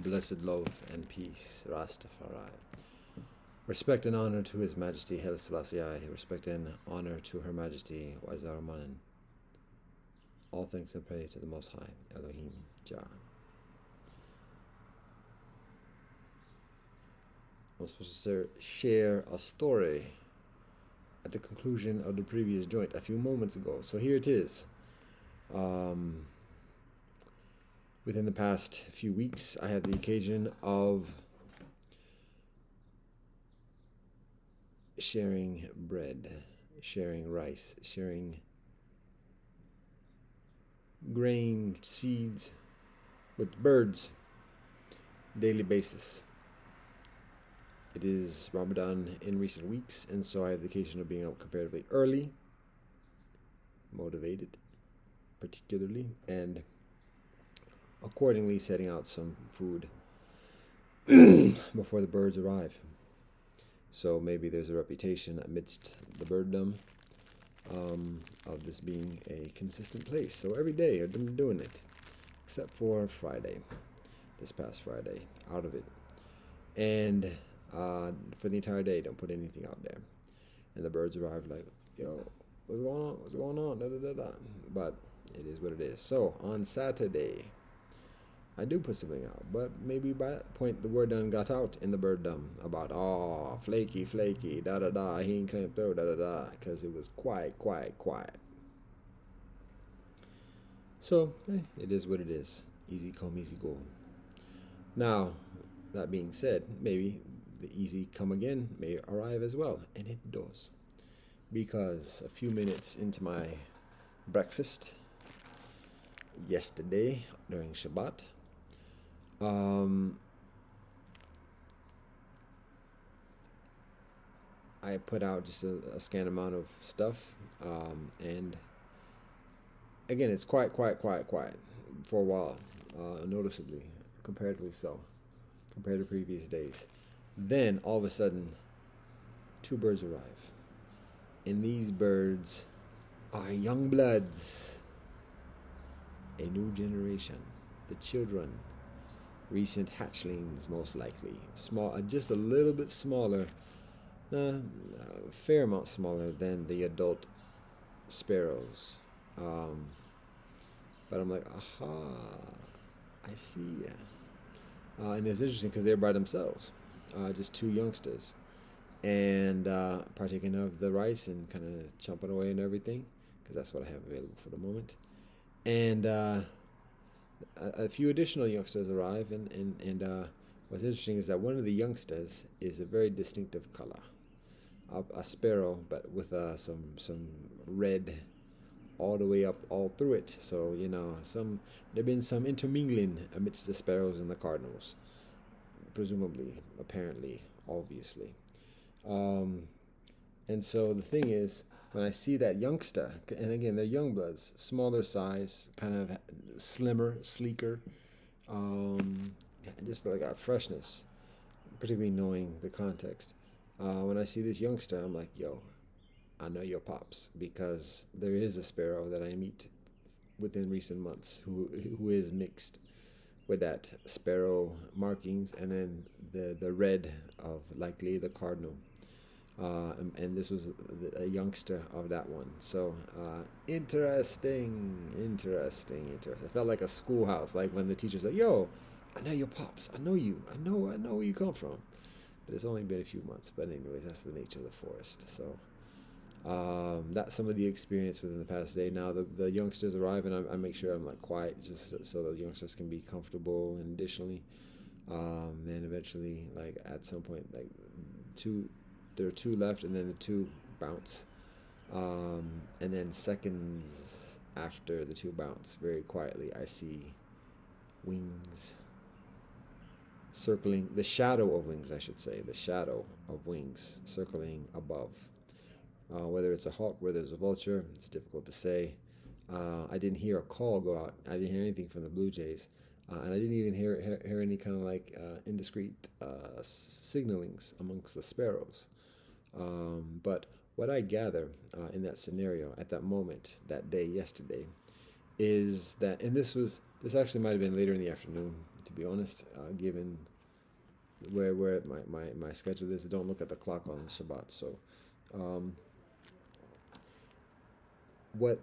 Blessed love and peace, Rastafari. Respect and honor to His Majesty Haile Selassie I. Respect and honor to Her Majesty Wazaramanan. All thanks and praise to the Most High, Elohim Jah. I'm supposed to share a story at the conclusion of the previous joint a few moments ago. So here it is. Within the past few weeks, I had the occasion of sharing bread, sharing rice, sharing grain, seeds with birds, daily basis. It is Ramadan in recent weeks, and so I have the occasion of being up comparatively early, motivated particularly, and accordingly setting out some food before the birds arrive. So maybe there's a reputation amidst the birddom of this being a consistent place. So every day I've been doing it, except for Friday, this past Friday, out of it. And for the entire day, don't put anything out there. And the birds arrive like, yo, what's going on? What's going on? Da, da, da, da. But it is what it is. So on Saturday, I do put something out, but maybe by that point the word done got out in the birddom about, oh, flaky, da da da, he ain't coming through, da da da, because it was quiet. So, it is what it is. Easy come, easy go. Now, that being said, maybe the easy come again may arrive as well, and it does. Because a few minutes into my breakfast yesterday during Shabbat, I put out just a scant amount of stuff, and again, it's quiet for a while, noticeably, comparatively so, compared to previous days. Then, all of a sudden, 2 birds arrive, and these birds are young bloods, a new generation, the children, recent hatchlings most likely, small, just a little bit smaller, a fair amount smaller than the adult sparrows, but I'm like, aha, I see ya. And it's interesting because they're by themselves, just 2 youngsters, and partaking of the rice and kind of chomping away and everything, because that's what I have available for the moment. And a few additional youngsters arrive, and what's interesting is that one of the youngsters is a very distinctive color, a sparrow, but with some red all the way up all through it. So there've been some intermingling amidst the sparrows and the cardinals, presumably, apparently, obviously. And so the thing is, when I see that youngster, and again, they're young bloods, smaller size, kind of slimmer, sleeker, just like a freshness, particularly knowing the context. When I see this youngster, I'm like, yo, I know your pops, because there is a sparrow that I meet within recent months who is mixed with that sparrow markings, and then the red of likely the cardinal. And this was a youngster of that one. So interesting. I felt like a schoolhouse, like when the teacher's like, yo, I know your pops, I know you, I know where you come from. But it's only been a few months. But anyways, that's the nature of the forest. So that's some of the experience within the past day. Now the youngsters arrive, and I make sure I'm like quiet, just so the youngsters can be comfortable. And additionally, then eventually, like at some point, like there are 2 left, and then the 2 bounce, and then seconds after the 2 bounce, very quietly, I see wings circling, the shadow of wings, I should say, the shadow of wings circling above. Whether it's a hawk, whether it's a vulture, it's difficult to say. I didn't hear a call go out. I didn't hear anything from the Blue Jays. And I didn't even hear any kind of like indiscreet signalings amongst the sparrows. But what I gather in that scenario at that moment, that day, yesterday, is that, and this actually might have been later in the afternoon, to be honest, given where my schedule is. I don't look at the clock on Shabbat. So what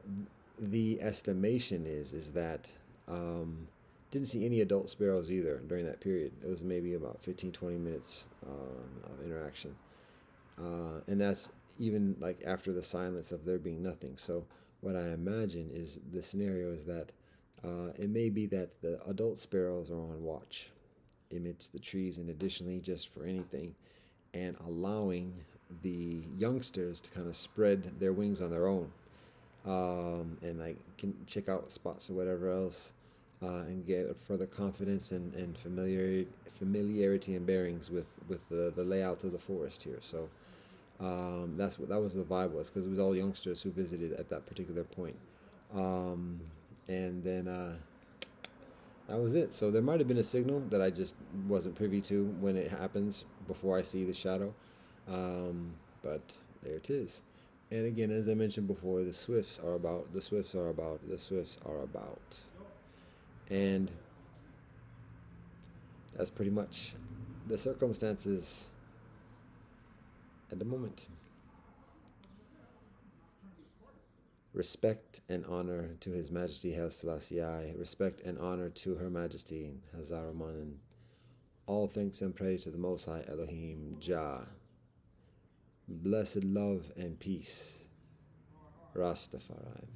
the estimation is that didn't see any adult sparrows either during that period. It was maybe about 15-20 minutes of interaction, and that's even like after the silence of there being nothing. So what I imagine is the scenario is that it may be that the adult sparrows are on watch amidst the trees, and additionally just for anything, and allowing the youngsters to kind of spread their wings on their own, and like can check out spots or whatever else, and get further confidence and familiarity and bearings with the layout of the forest here. So that was the vibe was, because it was all youngsters who visited at that particular point, and then that was it. So there might have been a signal that I just wasn't privy to when it happens before I see the shadow, but there it is. And again, as I mentioned before, the swifts are about, and that's pretty much the circumstances at the moment. Respect and honor to His Majesty Haile Selassie I. Respect and honor to Her Majesty Hazaraman. All thanks and praise to the Most High Elohim Jah. Blessed love and peace. Rastafari.